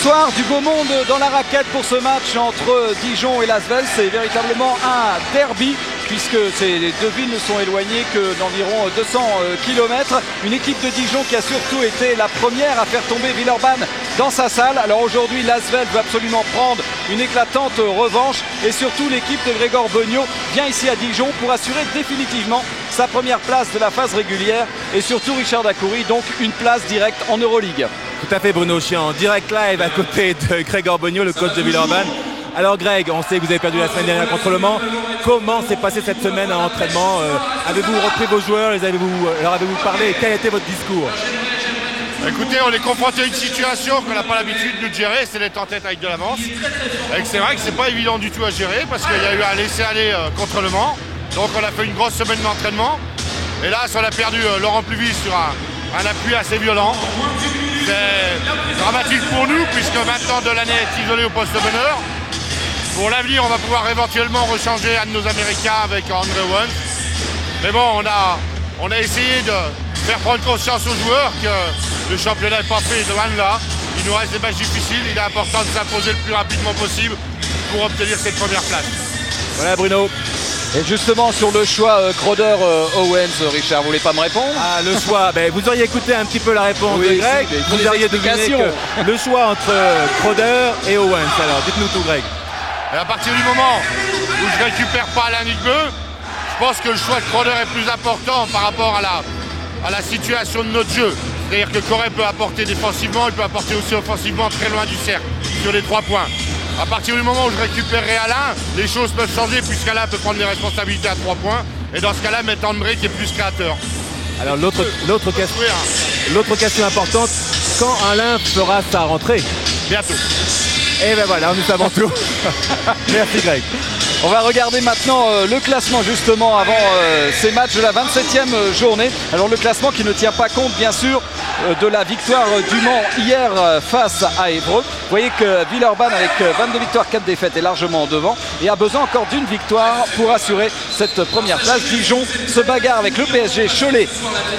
Bonsoir, du beau monde dans la raquette pour ce match entre Dijon et Lasvel. C'est véritablement un derby puisque les deux villes ne sont éloignées que d'environ 200 km. Une équipe de Dijon qui a surtout été la première à faire tomber Villeurbanne dans sa salle. Alors aujourd'hui, Lasvel veut absolument prendre une éclatante revanche et surtout l'équipe de Grégor Beugnot vient ici à Dijon pour assurer définitivement sa première place de la phase régulière et surtout Richard Dacoury, donc une place directe en Euroleague. Tout à fait Bruno, je suis en direct live à côté de Grégor Beugnot, le coach de Villeurbanne. Alors Greg, on sait que vous avez perdu la semaine dernière contre Le Mans. Comment s'est passée cette semaine en entraînement? Avez-vous repris vos joueurs? Leur avez-vous parlé? Quel était votre discours? Écoutez, on est confronté à une situation qu'on n'a pas l'habitude de gérer, c'est d'être en tête avec de l'avance. Et c'est vrai que c'est pas évident du tout à gérer parce qu'il y a eu un laisser-aller contre Le Mans. Donc on a fait une grosse semaine d'entraînement. Et là, on a perdu Laurent Pluvy sur un appui assez violent. C'est dramatique pour nous puisque maintenant Delaney est isolé au poste de meneur. Pour l'avenir, on va pouvoir éventuellement rechanger un de nos Américains avec André Owens. Mais bon, on a essayé de faire prendre conscience aux joueurs que le championnat n'est pas fait de loin de là. Il nous reste des matchs difficiles, il est important de s'imposer le plus rapidement possible pour obtenir cette première place. Voilà Bruno. Et justement sur le choix Crowder-Owens, Richard, vous voulez pas me répondre? Ah, le choix, vous auriez écouté un petit peu la réponse de Greg, vous auriez deviné que le choix entre Crowder et Owens. Alors dites-nous tout Greg. Et à partir du moment où je ne récupère pas Alain Niquebeux, je pense que le choix de Crowder est plus important par rapport à la situation de notre jeu. C'est-à-dire que Corey peut apporter défensivement, il peut apporter aussi offensivement très loin du cercle, sur les 3 points. À partir du moment où je récupérerai Alain, les choses peuvent changer puisqu'Alain peut prendre les responsabilités à 3 points. Et dans ce cas-là, mettre André qui est plus créateur. Alors l'autre question importante, quand Alain fera sa rentrée? Bientôt. Et ben voilà, nous savons tout. Merci Greg. On va regarder maintenant le classement justement avant ces matchs de la 27e journée. Alors le classement qui ne tient pas compte bien sûr de la victoire du Mans hier face à Évreux. Vous voyez que Villeurbanne avec 22 victoires, 4 défaites est largement devant et a besoin encore d'une victoire pour assurer cette première place. Dijon se bagarre avec le PSG, Cholet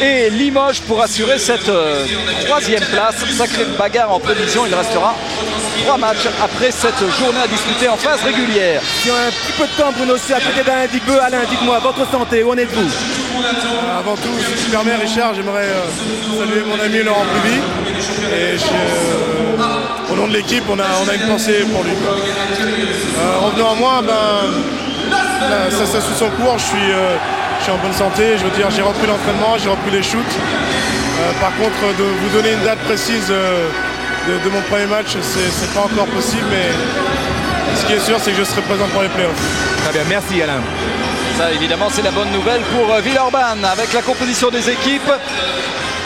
et Limoges pour assurer cette 3e place. Sacrée bagarre en prévision, il restera 3 matchs après cette journée à disputer en phase régulière. Si on a un petit peu de temps Bruno, c'est à côté d'Alain Niquebeux. Alain, dites-moi, votre santé, où en êtes-vous? Avant tout, si tu permets Richard, j'aimerais saluer mon ami Laurent Pluvy. Et au nom de l'équipe, on a une pensée pour lui. Revenons à moi, ça suit son cours, je suis en bonne santé. Je veux dire, j'ai repris l'entraînement, j'ai repris les shoots. Par contre, de vous donner une date précise de mon premier match, c'est pas encore possible, mais ce qui est sûr, c'est que je serai présent pour les playoffs. Très bien, merci Alain. Ça évidemment c'est la bonne nouvelle pour Villeurbanne avec la composition des équipes.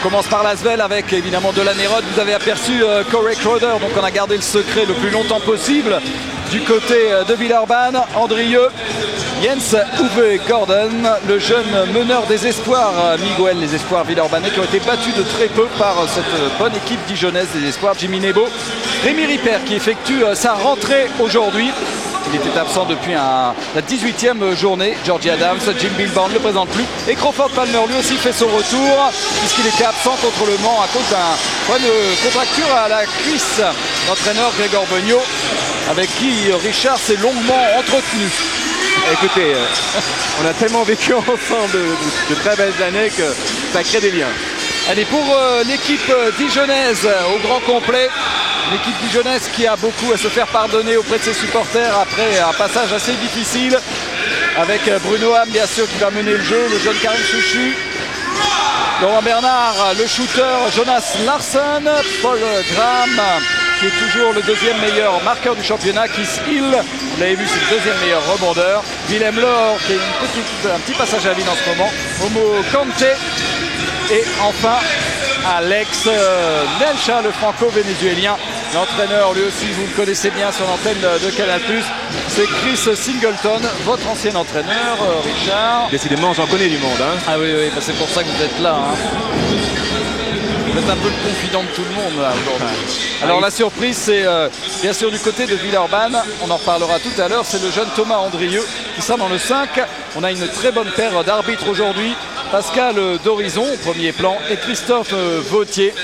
On commence par Lasvel avec évidemment Delaney. Vous avez aperçu Corey Crowder, donc on a gardé le secret le plus longtemps possible. Du côté de Villeurbanne, Andrieux, Jens Uwe Gordon, le jeune meneur des espoirs Miguel, les espoirs villeurbanais qui ont été battus de très peu par cette bonne équipe dijonnaise des espoirs, Jimmy Nebo. Rémi Ripper qui effectue sa rentrée aujourd'hui. Il était absent depuis la 18e journée. Georgie Adams, Jim Bilbao ne le présente plus. Et Crawford Palmer lui aussi fait son retour puisqu'il était absent contre Le Mans à cause d'une contracture à la cuisse. L'entraîneur Grégor Beugnot avec qui Richard s'est longuement entretenu. Écoutez, on a tellement vécu ensemble de très belles années que ça crée des liens. Allez, pour l'équipe dijonnaise au grand complet, l'équipe dijonnaise qui a beaucoup à se faire pardonner auprès de ses supporters après un passage assez difficile avec Bruno Ham bien sûr qui va mener le jeu, le jeune Karim Chouchu, Laurent Bernard, le shooter Jonas Larsson, Paul Graham qui est toujours le 2e meilleur marqueur du championnat, Keith Hill, vous l'avez vu, c'est le 2e meilleur rebondeur, Willem Laure qui a un petit passage à vide en ce moment, Homo Kante et enfin Alex Nelcha, le franco-vénézuélien. L'entraîneur, lui aussi, vous le connaissez bien sur l'antenne de Canal+. C'est Chris Singleton, votre ancien entraîneur, Richard. Décidément, j'en connais du monde. Hein. Ah oui, c'est pour ça que vous êtes là. Hein. Vous êtes un peu le confident de tout le monde là aujourd'hui. Alors la surprise, c'est bien sûr du côté de Villeurbanne. On en reparlera tout à l'heure. C'est le jeune Thomas Andrieux qui sera dans le 5. On a une très bonne paire d'arbitres aujourd'hui. Pascal Dorizon au premier plan et Christophe Vautier.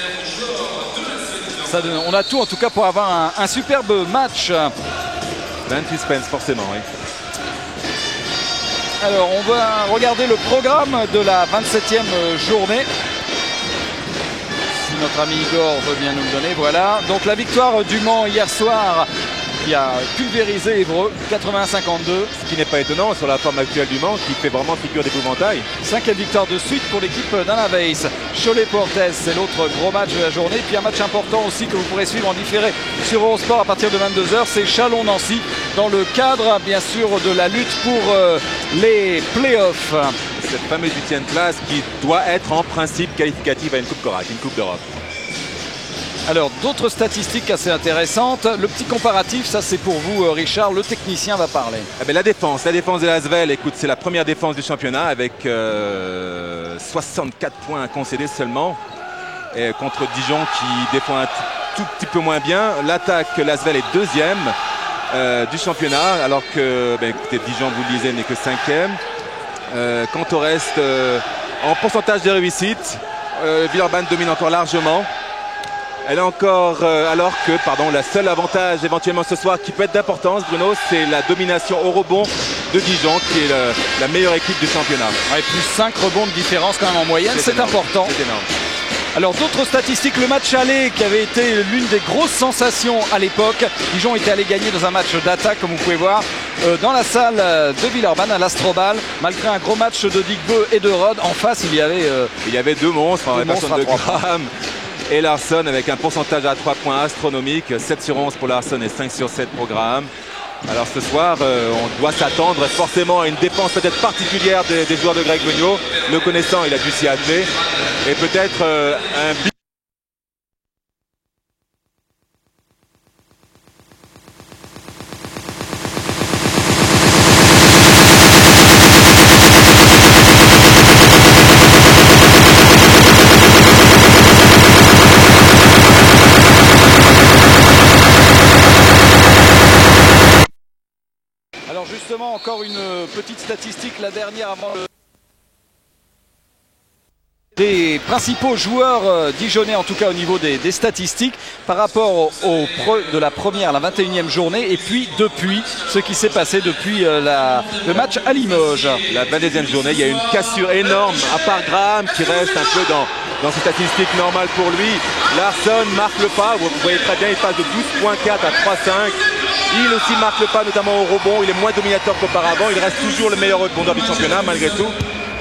On a tout en tout cas pour avoir un superbe match. Plein de suspense forcément, oui. Alors on va regarder le programme de la 27e journée. Si notre ami Igor veut bien nous le donner, voilà. Donc la victoire du Mans hier soir qui a pulvérisé Évreux, 80-52. Ce qui n'est pas étonnant sur la forme actuelle du Mans, qui fait vraiment figure d'épouvantail. 5e victoire de suite pour l'équipe d'Alain Weiss. Cholet-Portes, c'est l'autre gros match de la journée. Puis un match important aussi que vous pourrez suivre en différé sur Eurosport à partir de 22h, c'est Chalon-Nancy, dans le cadre bien sûr de la lutte pour les playoffs. Cette fameuse 8e place qui doit être en principe qualificative à une Coupe Corac, une Coupe d'Europe. Alors d'autres statistiques assez intéressantes. Le petit comparatif, ça c'est pour vous Richard, le technicien va parler. Eh bien, la défense de l'Asvel, écoute, c'est la première défense du championnat avec 64 points concédés seulement et contre Dijon qui défend un tout petit peu moins bien. L'attaque, l'Asvel est 2e du championnat alors que écoutez, Dijon, vous le disiez, n'est que 5e. Quant au reste, en pourcentage de réussite, Villeurbanne domine encore largement. Elle est encore, alors que, la seul avantage éventuellement ce soir qui peut être d'importance, Bruno, c'est la domination au rebond de Dijon, qui est la meilleure équipe du championnat. Ouais, plus 5 rebonds de différence quand même en moyenne, c'est important. C'est énorme. Alors d'autres statistiques, le match aller qui avait été l'une des grosses sensations à l'époque. Dijon était allé gagner dans un match d'attaque, comme vous pouvez voir, dans la salle de Villeurbanne à l'Astrobal. Malgré un gros match de Digbeu et de Rode, en face il y avait deux monstres, deux monstres à 3 Graham et Larsson avec un pourcentage à 3 points astronomique, 7 sur 11 pour Larsson et 5 sur 7 pour Graham. Alors ce soir, on doit s'attendre forcément à une défense peut-être particulière des joueurs de Greg Beugnot. Le connaissant, il a dû s'y atteler. Et peut-être un big. Alors justement, encore une petite statistique, la dernière avant le... des principaux joueurs dijonnais, en tout cas au niveau des statistiques, par rapport de la première à la 21e journée, et puis depuis ce qui s'est passé depuis le match à Limoges. La 22e journée, il y a une cassure énorme, à part Graham qui reste un peu dans ses statistiques normales pour lui. Larsson marque le pas, vous voyez très bien, il passe de 12.4 à 3.5. Il aussi marque le pas, notamment au rebond. Il est moins dominateur qu'auparavant. Il reste toujours le meilleur rebondeur du championnat, malgré tout.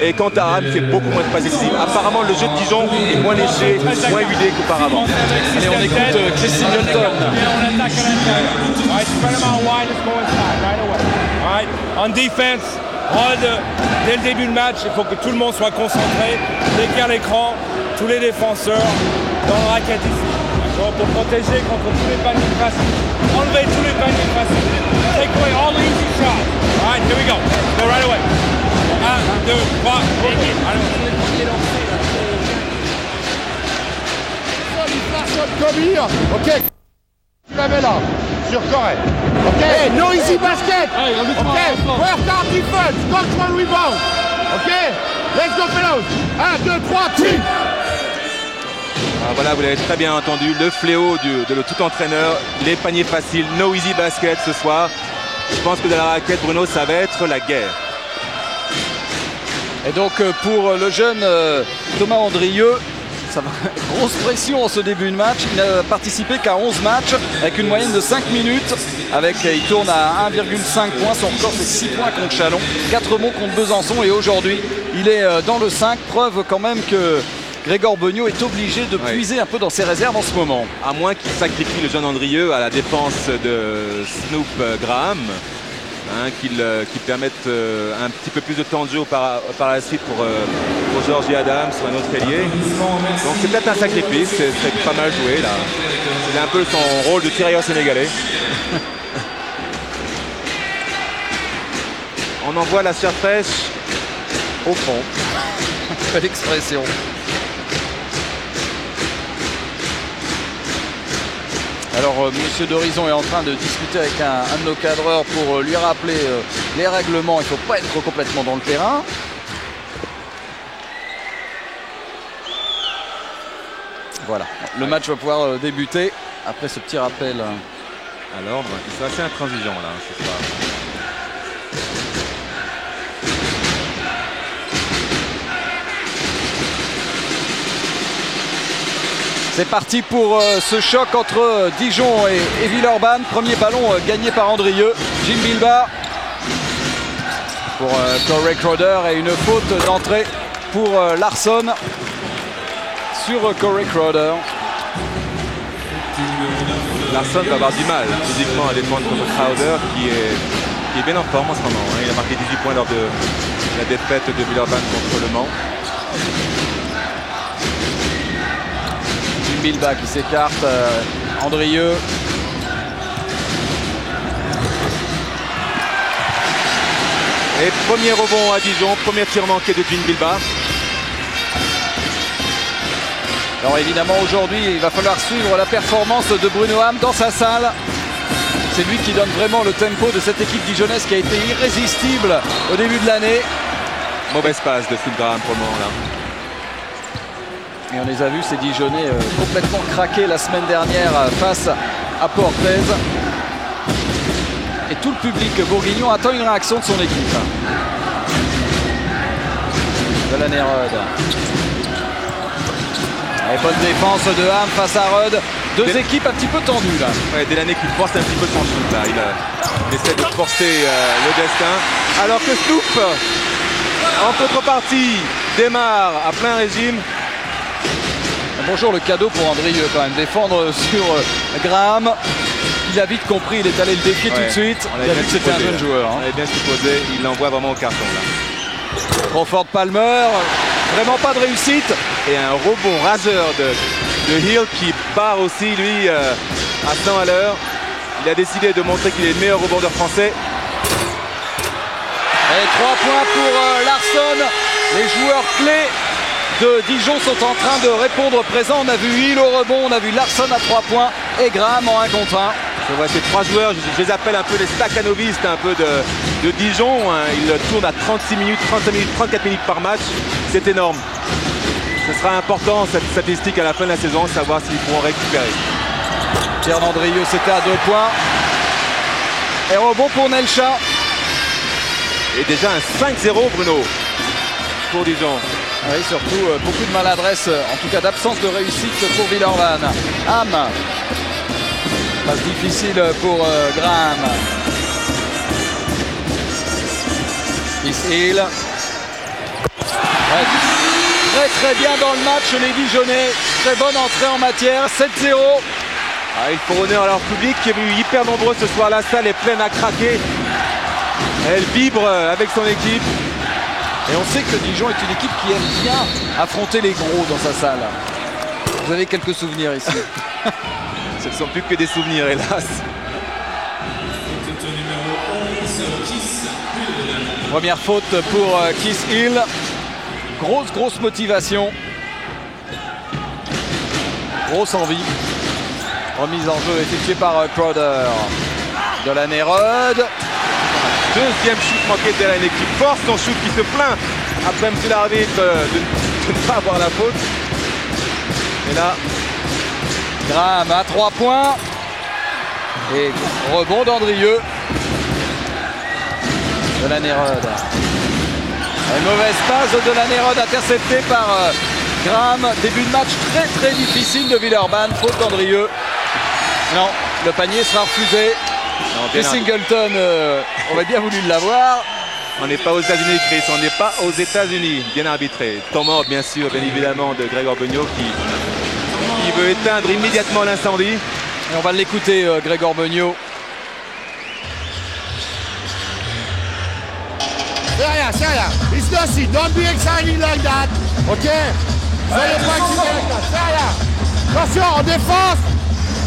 Et quant à Ram, il fait beaucoup moins de passes décisives. Apparemment, le jeu de Dijon est moins léger, moins huilé qu'auparavant. Allez, on écoute Chris Singleton. En défense, dès le début de match, il faut que tout le monde soit concentré. Décale l'écran, tous les défenseurs dans le racket ici. Pour protéger contre tous les paniers faciles. Enlever tous les paniers faciles. Take away all the easy shots. All right, here we go. Go right away. 1, 2, 3, Ok. Tu la mets là, sur Corée. Ok. Hey, no easy basket. Ok. Work hard defense. Control rebound. Ok. Let's go fellows. 1, 2, 3, team. Voilà, vous l'avez très bien entendu, le fléau de tout entraîneur, les paniers faciles, no easy basket ce soir. Je pense que dans la raquette, Bruno, ça va être la guerre. Et donc pour le jeune Thomas Andrieux, ça va, grosse pression en ce début de match. Il n'a participé qu'à 11 matchs avec une moyenne de 5 minutes. Il tourne à 1,5 points. Son record c'est 6 points contre Chalon, 4 rebonds contre Besançon. Et aujourd'hui, il est dans le 5. Preuve quand même que Grégor Beugnot est obligé de puiser un peu dans ses réserves en ce moment. À moins qu'il sacrifie le jeune Andrieux à la défense de Snoop Graham, qu'il permette un petit peu plus de temps de jeu par la suite pour Georgie Adams ou un autre ailier. Donc c'est peut-être un sacrifice, c'est pas mal joué là. Il a un peu son rôle de tirailleur sénégalais. On envoie la chair fraîche au fond. Quelle expression. Alors Monsieur d'Horizon est en train de discuter avec un de nos cadreurs pour lui rappeler les règlements. Il ne faut pas être complètement dans le terrain. Voilà, le match va pouvoir débuter après ce petit rappel. À l'ordre, ils sont assez intransigeants là ce soir. C'est parti pour ce choc entre Dijon et Villeurbanne. Premier ballon gagné par Andrieux. Jim Bilbao pour Corey Crowder et une faute d'entrée pour Larsson sur Corey Crowder. Larsson va avoir du mal physiquement à défendre contre Crowder qui est bien en forme en ce moment. Il a marqué 18 points lors de la défaite de Villeurbanne contre Le Mans. Bilbao qui s'écarte, Andrieux. Et premier rebond à Dijon, premier tir manqué de Jim Bilbao. Alors évidemment aujourd'hui il va falloir suivre la performance de Bruno Ham dans sa salle. C'est lui qui donne vraiment le tempo de cette équipe dijonnaise qui a été irrésistible au début de l'année. Mauvaise passe de Phil Graham pour le moment là. Et on les a vus, ces Dijonnais complètement craqués la semaine dernière face à Portez. Et tout le public bourguignon attend une réaction de son équipe. Delaney Rudd. Et bonne défense de Ham face à Rudd. Deux équipes un petit peu tendues là. Ouais, Delaney qui force un petit peu son shoot là. Il essaie de forcer le destin. Alors que Snoop, en contrepartie, démarre à plein régime. Bonjour le cadeau pour Andrieux quand même, défendre sur Graham. Il a vite compris, il est allé le défier tout de suite. Il a vu que c'était un jeune joueur. On avait bien supposé, il l'envoie vraiment au carton là. Crawford Palmer, vraiment pas de réussite. Et un rebond raseur de Hill qui part aussi lui à 100 à l'heure. Il a décidé de montrer qu'il est le meilleur rebondeur français. Et 3 points pour Larsson. Les joueurs clés de Dijon sont en train de répondre présent. On a vu Hill au rebond, on a vu Larsson à 3 points et Graham en 1 contre 1. Je vois ces 3 joueurs, je les appelle un peu les staccanovistes un peu de Dijon. Ils tournent à 36 minutes, 35 minutes, 34 minutes par match. C'est énorme. Ce sera important cette statistique à la fin de la saison, savoir s'ils pourront récupérer. Pierre Andrieux, c'était à 2 points. Et rebond pour Nelcha. Et déjà un 5-0 Bruno pour Dijon. Oui, surtout beaucoup de maladresse, en tout cas d'absence de réussite pour Villeurbanne. Ham. Passe difficile pour Graham. Hill. Ouais, très bien dans le match les Dijonnais. Très bonne entrée en matière. 7-0. Il faut honneur à leur public qui est venu hyper nombreux ce soir. La salle est pleine à craquer. Elle vibre avec son équipe. Et on sait que Dijon est une équipe qui aime bien affronter les gros dans sa salle. Vous avez quelques souvenirs ici. Ce ne sont plus que des souvenirs, hélas. Première faute pour Keith Hill. Grosse motivation. Grosse envie. Remise en jeu effectuée par Crowder. Delaney Rudd. Deuxième shoot manqué de Delaney qui force son shoot, qui se plaint après M. l'arbitre de ne pas avoir la faute. Et là, Graham à 3 points. Et rebond d'Andrieux. Delaney Rudd. Une mauvaise passe de Delaney Rudd interceptée par Graham. Début de match très difficile de Villeurbanne. Faute d'Andrieux. Non, le panier sera refusé. Et Singleton aurait bien voulu l'avoir. On n'est pas aux États-Unis, Chris, on n'est pas aux États-Unis. Bien arbitré. Temps mort, bien sûr, bien évidemment, de Greg Orbegno qui veut éteindre immédiatement l'incendie. Et on va l'écouter, Greg Orbegno. C'est rien. It's nothing. Don't be excited like that. Ok? Soyez pas excited like that. C'est rien. Attention, en défense.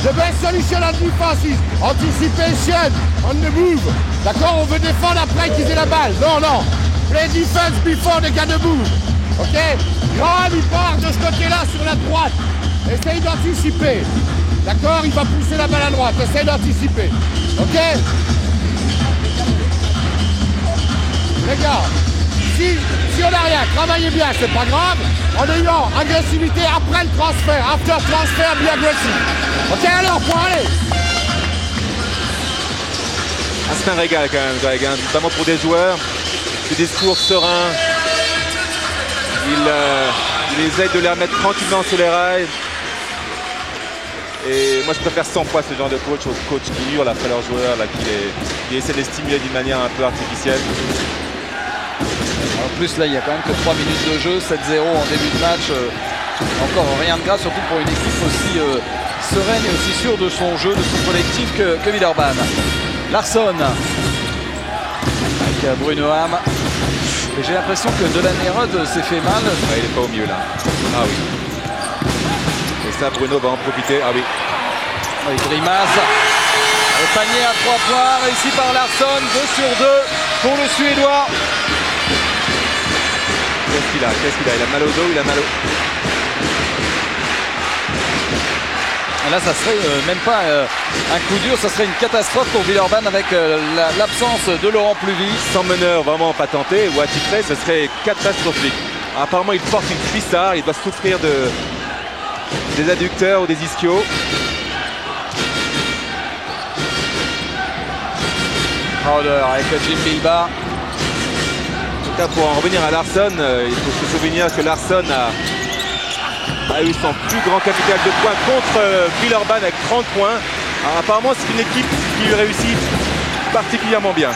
The best solution at defense is anticipation on the move. D'accord, on veut défendre après qu'ils aient la balle. Non. Play defense before they get the move. Ok? Graham, il part de ce côté-là sur la droite. Essaye d'anticiper. D'accord, il va pousser la balle à droite. Essaye d'anticiper. Ok? Les gars, si on n'a rien, travaillez bien, c'est pas grave, en ayant agressivité après le transfert, after transfert, be agressif. Ok, alors, pour aller. Ah, c'est un régal quand même, Greg, hein, notamment pour des joueurs. Des discours sereins. Il essaie de les remettre tranquillement sur les rails. Et moi je préfère 100 fois ce genre de coach aux coachs qui hurlent après leurs joueurs, là, qui essaient de les stimuler d'une manière un peu artificielle. En plus là il y a quand même que 3 minutes de jeu, 7-0 en début de match. Encore rien de grave, surtout pour une équipe aussi sereine et aussi sûre de son jeu, de son collectif que Villeurbanne. Larsson avec Bruno Ham. Et j'ai l'impression que Delaney-Rod s'est fait mal. Ouais, il n'est pas au mieux là. Ah oui. Et ça Bruno va en profiter. Ah oui. Avec grimace. Le panier à 3 points réussi par Larsson, 2 sur 2 pour le Suédois. Qu'est-ce qu'il a? Il a mal au dos, il a mal au... Et là ça serait même pas un coup dur, ça serait une catastrophe pour Villeurbanne avec l'absence de Laurent Pluvy. Sans meneur vraiment pas tenté ou attitré, ce serait catastrophique. Apparemment il porte une cuissard, il doit souffrir des adducteurs ou des ischios. Crowder avec Jim Bilbao. En tout cas pour en revenir à Larsson, il faut se souvenir que Larsson a eu son plus grand capital de points contre Villeurbanne avec 30 points. Alors, apparemment c'est une équipe qui réussit particulièrement bien.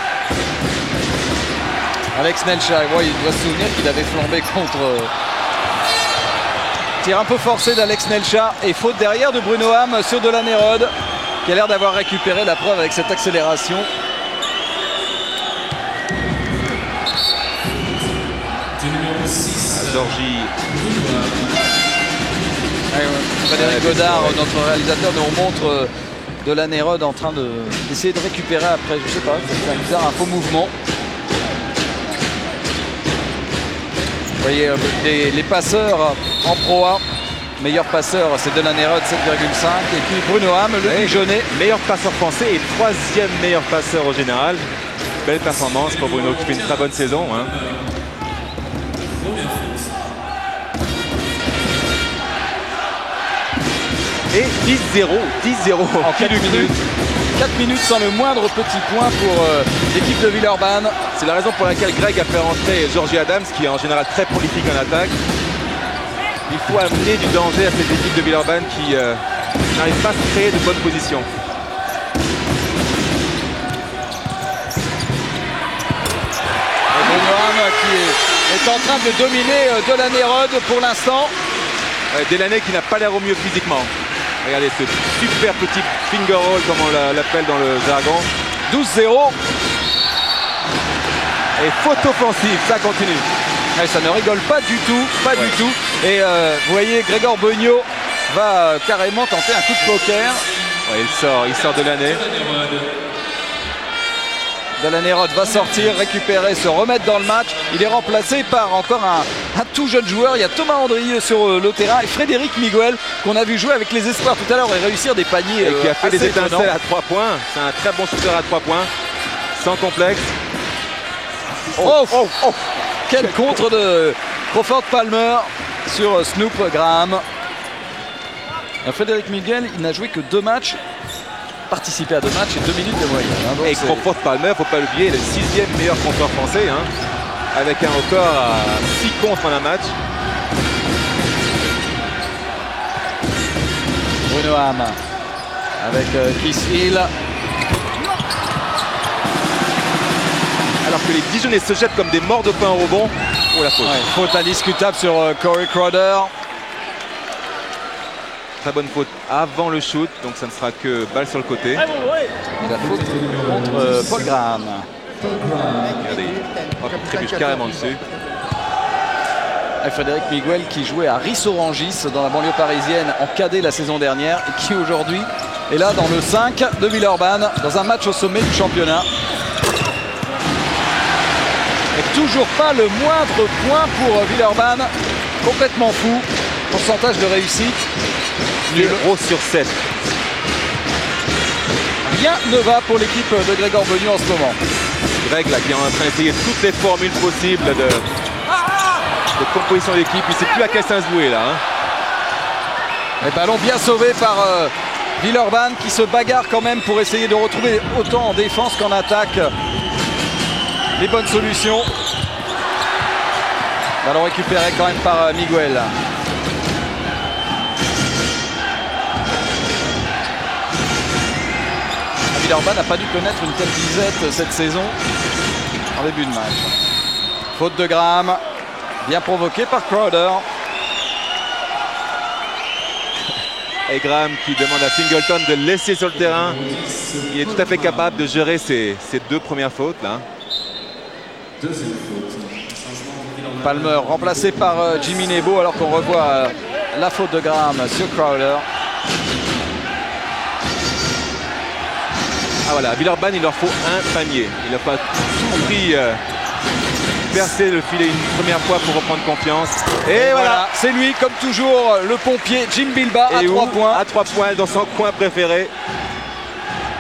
Alex Nelcha, il doit se souvenir qu'il avait flambé contre... Tir un peu forcé d'Alex Nelcha et faute derrière de Bruno Ham sur Delaney-Rod qui a l'air d'avoir récupéré la preuve avec cette accélération. Georgie. Frédéric Godard, notre réalisateur, nous remontre Delaney-Rod en train d'essayer de récupérer après, je sais pas, c'est un bizarre, un faux mouvement. Vous voyez les passeurs en Pro A, meilleur passeur c'est Delaney-Rod 7,5 et puis Bruno Ham, le Dijonais. Meilleur passeur français et troisième meilleur passeur au général. Belle performance pour Bruno qui fait une très bonne saison. Hein. Et 10-0 en 4 minutes. 4 minutes sans le moindre petit point pour l'équipe de Villeurbanne. C'est la raison pour laquelle Greg a fait rentrer Georgie Adams, qui est en général très prolifique en attaque. Il faut amener du danger à cette équipe de Villeurbanne qui n'arrive pas à se créer de bonnes positions. Bruno Ham qui est en train de dominer Delaney-Rod pour l'instant. Delaney qui n'a pas l'air au mieux physiquement. Regardez ce super petit finger roll comme on l'appelle dans le jargon. 12-0. Et faute offensive, ça continue. Et ça ne rigole pas du tout, du tout. Et vous voyez, Grégor Beugnot va carrément tenter un coup de poker. Ouais, il sort Delaney. Delaney-Rod va sortir, récupérer, se remettre dans le match. Il est remplacé par encore un tout jeune joueur. Il y a Thomas Andrieux sur le terrain et Frédéric Miguel qu'on a vu jouer avec les espoirs tout à l'heure et réussir des paniers. Et qui a fait des étincelles étonnants. à 3 points. C'est un très bon shooter à 3 points. Sans complexe. Quel contre de Crawford Palmer sur Snoop Graham. Frédéric Miguel, il n'a joué que 2 matchs. Participé à 2 matchs et 2 minutes de moyenne. Hein, et Crawford Palmer, faut pas l'oublier, le 6e meilleur compteur français, hein, avec un record à 6 contre en un match. Bruno Ham avec Keith Hill. Alors que les Dijonais se jettent comme des morts de pain au rebond. Oh la faute. Ouais, faute indiscutable sur Corey Crowder. Très bonne faute avant le shoot, donc ça ne sera que balle sur le côté. Et la faute contre Paul Graham. Regardez, il trébuche carrément dessus. Et Frédéric Miguel qui jouait à Ris-Orangis dans la banlieue parisienne en cadet la saison dernière et qui aujourd'hui est là dans le 5 de Villeurbanne dans un match au sommet du championnat. Et toujours pas le moindre point pour Villeurbanne, complètement fou. Pourcentage de réussite 0 sur 7. Rien ne va pour l'équipe de Grégor Beugnot en ce moment. Greg là, qui est en train d'essayer toutes les formules possibles de composition d'équipe. Il ne sait plus à quel sens se vouer là. Et ballon bien sauvé par Villeurbanne qui se bagarre quand même pour essayer de retrouver autant en défense qu'en attaque les bonnes solutions. Ballon récupéré quand même par Miguel. Villeurbanne n'a pas dû connaître une telle disette cette saison en début de match. Faute de Graham, bien provoquée par Crowder. Et Graham qui demande à Singleton de le laisser sur le terrain. Il est tout à fait capable de gérer ses deux premières fautes là. Palmer remplacé par Jimmy Nebo alors qu'on revoit la faute de Graham sur Crowder. Ah voilà, Villeurbanne il leur faut un panier. Il n'a pas tout pris percer le filet une première fois pour reprendre confiance. Et voilà, c'est lui comme toujours le pompier Jim Bilba à 3 points. À 3 points dans son coin préféré.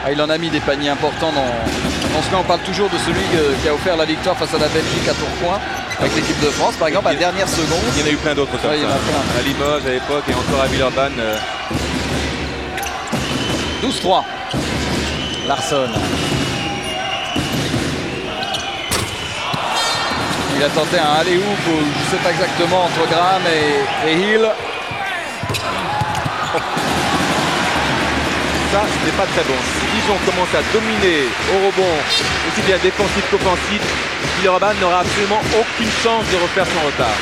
Ah, il en a mis des paniers importants dans ce cas. On parle toujours de celui qui a offert la victoire face à la Belgique à Tourcoing avec l'équipe de France par exemple à la dernière seconde. Il y en a eu plein d'autres comme ça. À Limoges à l'époque et encore à Villeurbanne. 12-3. Larsson. Il a tenté un alley-oop, je ne sais pas exactement, entre Graham et Hill. Ça, ce n'est pas très bon. Si Dijon commence à dominer au rebond, aussi bien défensif qu'offensif, Villeurbanne n'aura absolument aucune chance de refaire son retard.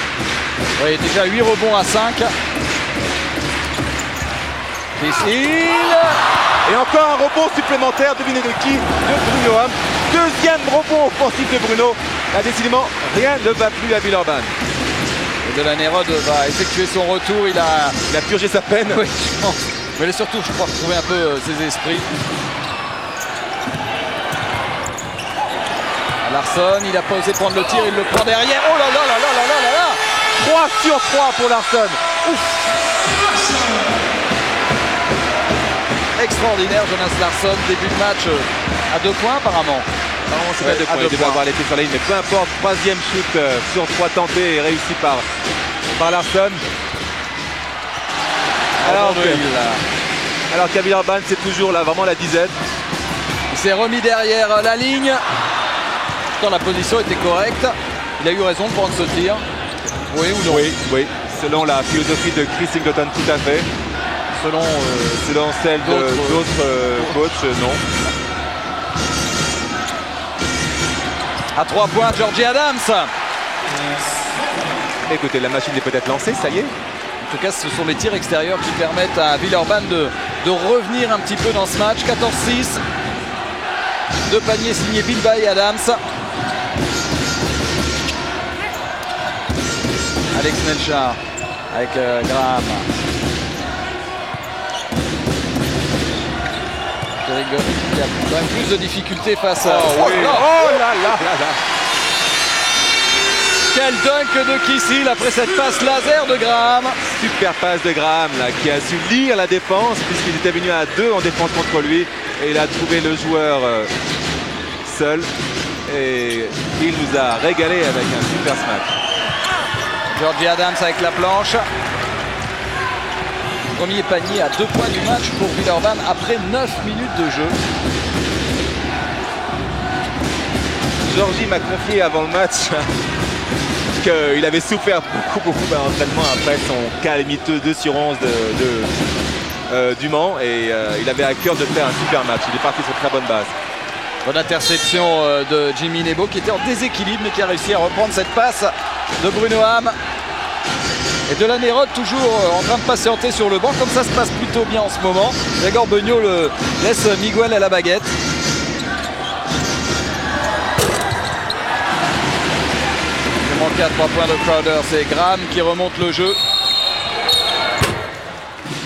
Oui, déjà 8 rebonds à 5. Hill. Et encore un rebond supplémentaire, devinez de qui? De Bruno Ham. Deuxième rebond offensif de Bruno. Là, décidément, rien ne va plus à Villeurbanne. Et Delaney-Rod va effectuer son retour. Il a purgé sa peine. Oui, je pense. Mais il a surtout, je crois, retrouver un peu ses esprits. Larsson, il a pas osé prendre le tir, il le prend derrière. Oh là là là là là là là là 3 sur 3 pour Larsson. Ouf. Extraordinaire, Jonas Larsson, début de match à 2 points apparemment. Non, c'est pas 2 points, il devait avoir les pieds sur la ligne, mais peu importe, troisième shoot sur 3 tentés et réussi par Larsson. Alors qu'à Villeurbanne, c'est toujours là, vraiment la disette. Il s'est remis derrière la ligne. Pourtant la position était correcte. Il a eu raison de prendre ce tir. Oui ou non? Oui, selon la philosophie de Chris Singleton, tout à fait. Selon celle d'autres coachs, non. À 3 points, Georgie Adams. Écoutez, la machine est peut-être lancée, ça y est. En tout cas, ce sont les tirs extérieurs qui permettent à Villeurbanne de revenir un petit peu dans ce match. 14-6. 2 paniers signés Bilba et Adams. Alex Melchar avec Graham. Il y a quand même plus de difficultés face à... Oh là là. Quel dunk de Kissil après cette passe laser de Graham. Super passe de Graham là, qui a su lire la défense puisqu'il était venu à 2 en défense contre lui. Et il a trouvé le joueur seul. Et il nous a régalé avec un super smash. Georgie Adams avec la planche. Premier panier à 2 points du match pour Villeurbanne après 9 minutes de jeu. Georgie m'a confié avant le match qu'il avait souffert beaucoup à l'entraînement après son calamiteux 2 sur 11 du Mans et il avait à cœur de faire un super match. Il est parti sur très bonne base. Bonne interception de Jimmy Nebo qui était en déséquilibre mais qui a réussi à reprendre cette passe de Bruno Ham. Et Delaney-Rod toujours en train de patienter sur le banc, comme ça se passe plutôt bien en ce moment. Gregor Benio laisse Miguel à la baguette. Il manque à 3 points de Crowder, c'est Graham qui remonte le jeu.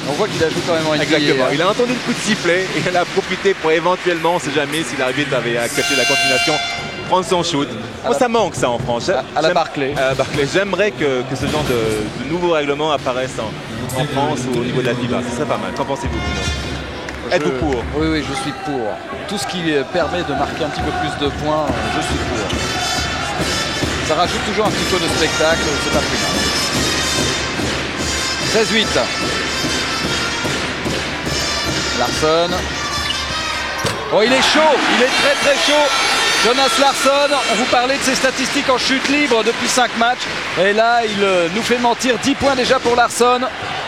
On voit qu'il a joué quand même en NBA. Exactement, il a entendu le coup de sifflet et il en a profité pour éventuellement, on ne sait jamais si l'arbitre avait accepté la continuation, prendre son shoot. Moi, ça manque ça en France. À la Barclay. J'aimerais que ce genre de nouveaux règlements apparaissent en France ou au niveau de la FIBA. Ce serait pas mal. Qu'en pensez-vous? Êtes-vous pour? Oui, je suis pour. Tout ce qui permet de marquer un petit peu plus de points, je suis pour. Ça rajoute toujours un petit peu de spectacle, c'est pas plus mal. 16-8. Larsson. Oh, il est chaud, il est très très chaud. Jonas Larsson, on vous parlait de ses statistiques en chute libre depuis 5 matchs. Et là, il nous fait mentir. 10 points déjà pour Larsson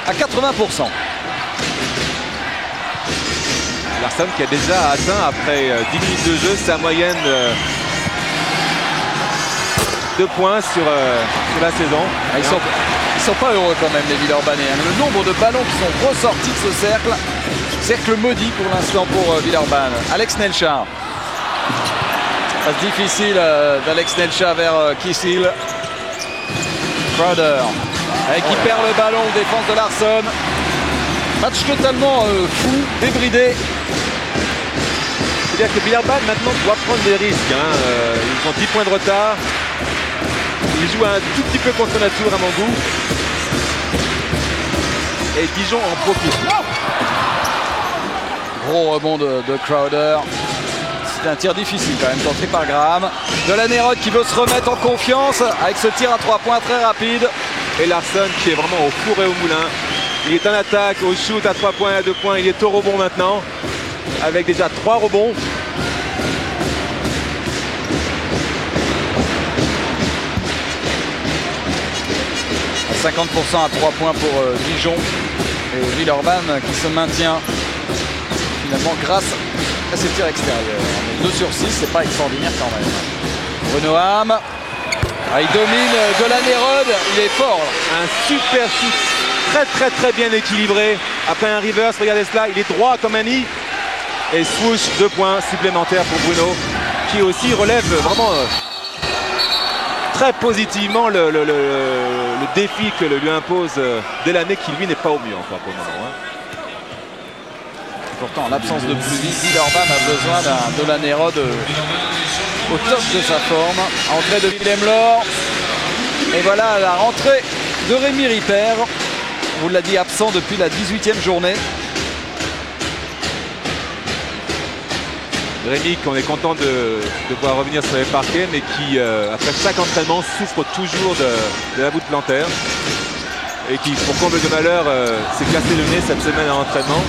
à 80%. Larsson qui a déjà atteint après 10 minutes de jeu sa moyenne 2 points sur la saison. Ah, ils sont pas heureux quand même, les Villeurbanais. Le nombre de ballons qui sont ressortis de ce cercle maudit pour l'instant pour Villeurbanne. Alex Nelchar. Passe difficile d'Alex Nelchar vers Kissil. Crowder qui perd le ballon, défense de Larsson. Match totalement fou, débridé. C'est-à-dire que Villeurbanne maintenant doit prendre des risques. Ils ont 10 points de retard. Ils jouent un tout petit peu contre nature à mon goût. Et Dijon en profite. Gros rebond de Crowder. C'est un tir difficile quand même, tenté par Graham. Delaney-Rod qui veut se remettre en confiance avec ce tir à 3 points très rapide. Et Larsson qui est vraiment au four et au moulin. Il est en attaque, au shoot à 3 points et à 2 points. Il est au rebond maintenant. Avec déjà 3 rebonds. À 50% à 3 points pour Dijon. Et Villeurbanne qui se maintient finalement grâce à ses tirs extérieurs. 2 sur 6, c'est pas extraordinaire quand même. Bruno Ham. Il domine Delaney-Rod, il est fort. Un super shoot très bien équilibré. Après un reverse, regardez cela, il est droit comme un nid. Et swoosh, 2 points supplémentaires pour Bruno, qui aussi relève vraiment très positivement le défi que lui impose Delaney, qui lui n'est pas au mieux encore pour le moment. Pourtant, en l'absence de pluie, Villeurbanne a besoin d'un Delaney-Rod au top de sa forme. Entrée de Willem Laure. Et voilà la rentrée de Rémi Ripper. On vous l'a dit, absent depuis la 18e journée. Rémi, qu'on est content de voir revenir sur les parquets, mais qui, après chaque entraînement, souffre toujours de la voûte plantaire. Et qui, pour comble de malheur, s'est cassé le nez cette semaine à l'entraînement.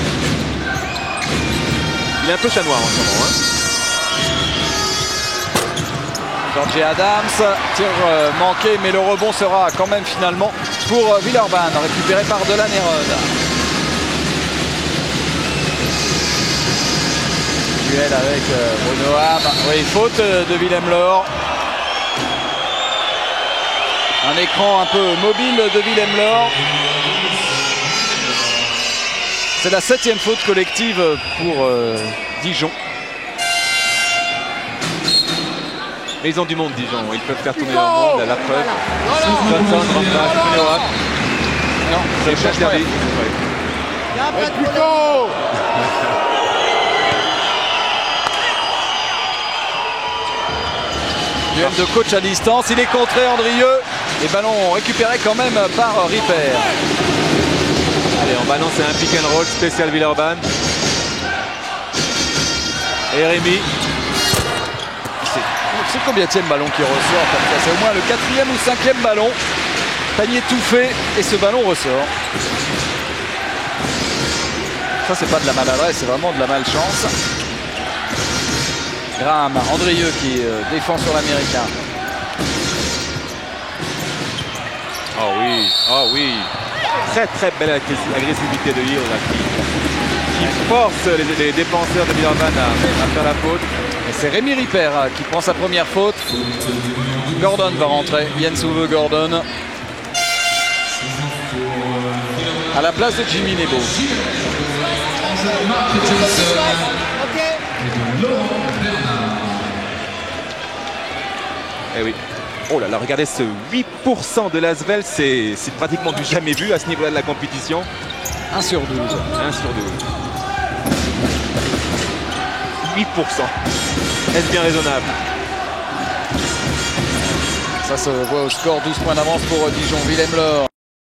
Il est un peu chat noir en ce moment. Georgie Adams, tir manqué, mais le rebond sera quand même finalement pour Villeurbanne, récupéré par Delaney-Rod. Duel avec Bruno Ham. Oui, faute de Willem Laure. Un écran un peu mobile de Willem Laure. C'est la 7e faute collective pour Dijon. Mais ils ont du monde, Dijon. Ils peuvent faire tourner leur monde, la preuve. Johnson, Non, c'est le change derby. Duel de coach à distance, il est contré Andrieux. Et ballon récupéré quand même par Ripper. Allez, on balance un pick and roll spécial Villeurbanne. Et Rémi. C'est combienième ballon qui ressort comme ça. C'est au moins le 4e ou 5e ballon. Panier tout fait et ce ballon ressort. Ça, c'est pas de la maladresse, c'est vraiment de la malchance. Graham, Andrieux qui défend sur l'américain. Oh oui. Très belle agressivité de Hill qui force les défenseurs de Villeurbanne à faire la faute. Et c'est Rémi Ripper qui prend sa première faute. Gordon va rentrer, Jens Uwe Gordon. À la place de Jimmy Nebo. Eh oui. Oh là là, regardez ce 8% de l'Asvel, c'est pratiquement du jamais vu à ce niveau-là de la compétition. 1 sur 12. 1 sur 12. 8%. Est-ce bien raisonnable? Ça se voit au score, 12 points d'avance pour Dijon. Willem Laure